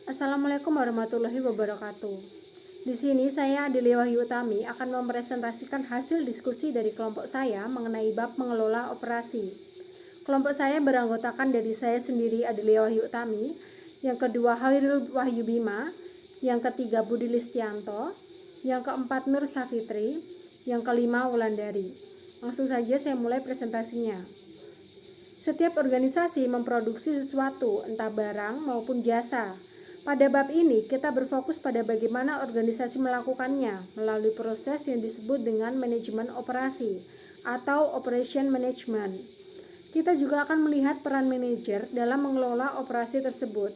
Assalamualaikum warahmatullahi wabarakatuh. Di sini saya Adelia Wahyu Utami akan mempresentasikan hasil diskusi dari kelompok saya mengenai bab mengelola operasi. Kelompok saya beranggotakan dari saya sendiri Adelia Wahyu Utami, yang kedua Hairul Wahyu Bima, yang ketiga Budi Listianto, yang keempat Nur Safitri, yang kelima Wulandari. Langsung saja saya mulai presentasinya. Setiap organisasi memproduksi sesuatu, entah barang maupun jasa. Pada bab ini, kita berfokus pada bagaimana organisasi melakukannya melalui proses yang disebut dengan manajemen operasi atau operation management. Kita juga akan melihat peran manajer dalam mengelola operasi tersebut.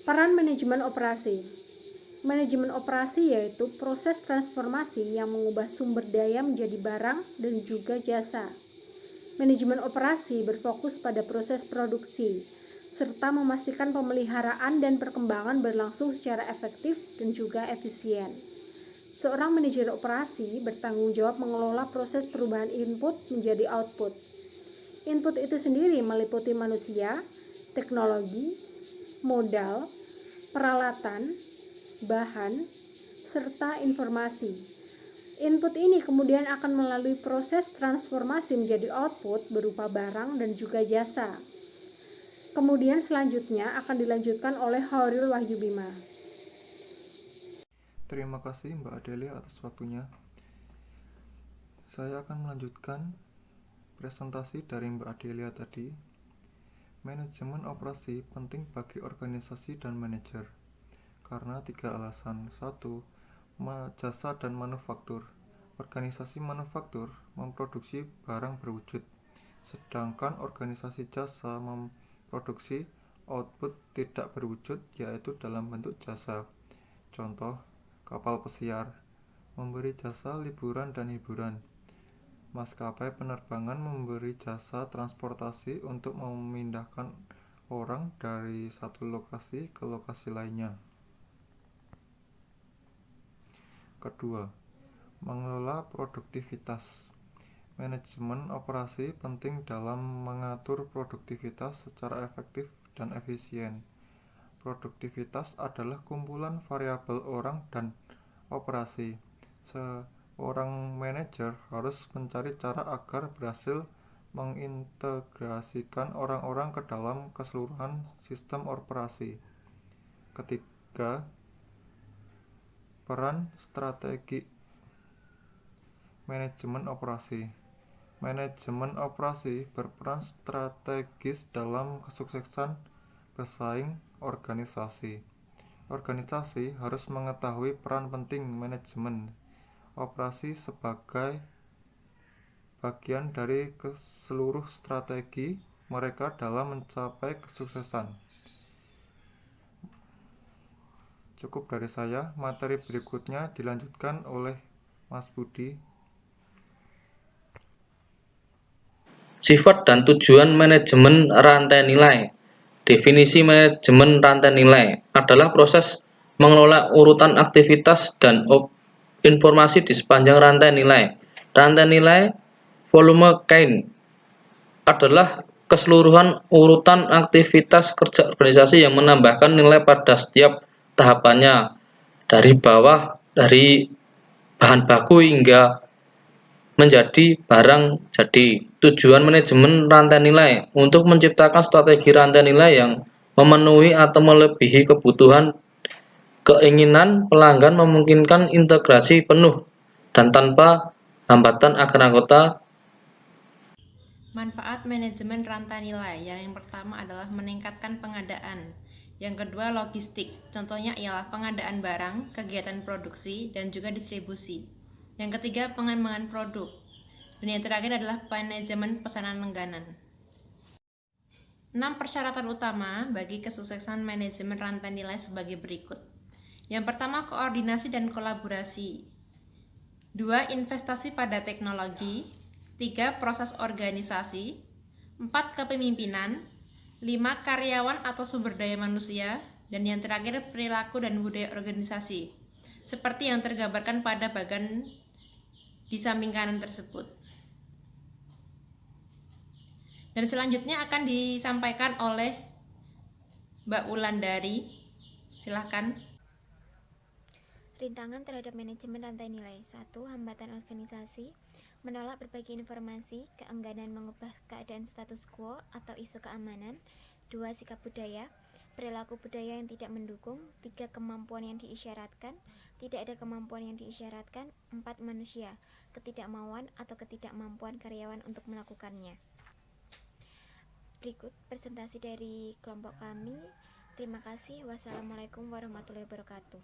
Peran manajemen operasi. Manajemen operasi yaitu proses transformasi yang mengubah sumber daya menjadi barang dan juga jasa. Manajemen operasi berfokus pada proses produksi, serta memastikan pemeliharaan dan perkembangan berlangsung secara efektif dan juga efisien. Seorang manajer operasi bertanggung jawab mengelola proses perubahan input menjadi output. Input itu sendiri meliputi manusia, teknologi, modal, peralatan, bahan, serta informasi. Input ini kemudian akan melalui proses transformasi menjadi output berupa barang dan juga jasa. Kemudian selanjutnya akan dilanjutkan oleh Hairul Wahyu Bima. Terima kasih Mbak Adelia atas waktunya. Saya akan melanjutkan presentasi dari Mbak Adelia tadi. Manajemen operasi penting bagi organisasi dan manajer karena 3 alasan. 1. Jasa dan manufaktur. Organisasi manufaktur memproduksi barang berwujud, sedangkan organisasi jasa memproduksi output tidak berwujud, yaitu dalam bentuk jasa. Contoh, kapal pesiar memberi jasa liburan dan hiburan. Maskapai penerbangan memberi jasa transportasi untuk memindahkan orang dari satu lokasi ke lokasi lainnya. Kedua, mengelola produktivitas. Manajemen operasi penting dalam mengatur produktivitas secara efektif dan efisien. Produktivitas adalah kumpulan variabel orang dan operasi. Seorang manajer harus mencari cara agar berhasil mengintegrasikan orang-orang ke dalam keseluruhan sistem operasi. Ketiga, peran strategi manajemen operasi. Manajemen operasi berperan strategis dalam kesuksesan bersaing organisasi. Organisasi harus mengetahui peran penting manajemen operasi sebagai bagian dari seluruh strategi mereka dalam mencapai kesuksesan. Cukup dari saya, materi berikutnya dilanjutkan oleh Mas Budi. Sifat dan tujuan manajemen rantai nilai. Definisi manajemen rantai nilai adalah proses mengelola urutan aktivitas dan informasi di sepanjang rantai nilai. Rantai nilai volume chain adalah keseluruhan urutan aktivitas kerja organisasi yang menambahkan nilai pada setiap tahapannya, dari bahan baku hingga menjadi barang jadi. Tujuan manajemen rantai nilai untuk menciptakan strategi rantai nilai yang memenuhi atau melebihi kebutuhan keinginan pelanggan, memungkinkan integrasi penuh dan tanpa hambatan agar anggota. Manfaat manajemen rantai nilai yang pertama adalah meningkatkan pengadaan. Yang kedua logistik, contohnya ialah pengadaan barang, kegiatan produksi, dan juga distribusi. Yang ketiga pengembangan produk. Dan yang terakhir adalah manajemen pesanan langganan. 6 persyaratan utama bagi kesuksesan manajemen rantai nilai sebagai berikut. Yang pertama koordinasi dan kolaborasi. 2. Investasi pada teknologi. 3. Proses organisasi. 4. Kepemimpinan. 5. Karyawan atau sumber daya manusia. Dan yang terakhir perilaku dan budaya organisasi, seperti yang tergambarkan pada bagian di samping kanan tersebut. Dan selanjutnya akan disampaikan oleh Mbak Wulandari, silahkan. Rintangan terhadap manajemen rantai nilai. 1. Hambatan organisasi, menolak berbagi informasi, keengganan mengubah keadaan status quo atau isu keamanan. 2. Sikap budaya, perilaku budaya yang tidak mendukung. 3. Kemampuan yang diisyaratkan, tidak ada kemampuan yang diisyaratkan. 4. Manusia, ketidakmauan atau ketidakmampuan karyawan untuk melakukannya. Berikut presentasi dari kelompok kami. Terima kasih. Wassalamualaikum warahmatullahi wabarakatuh.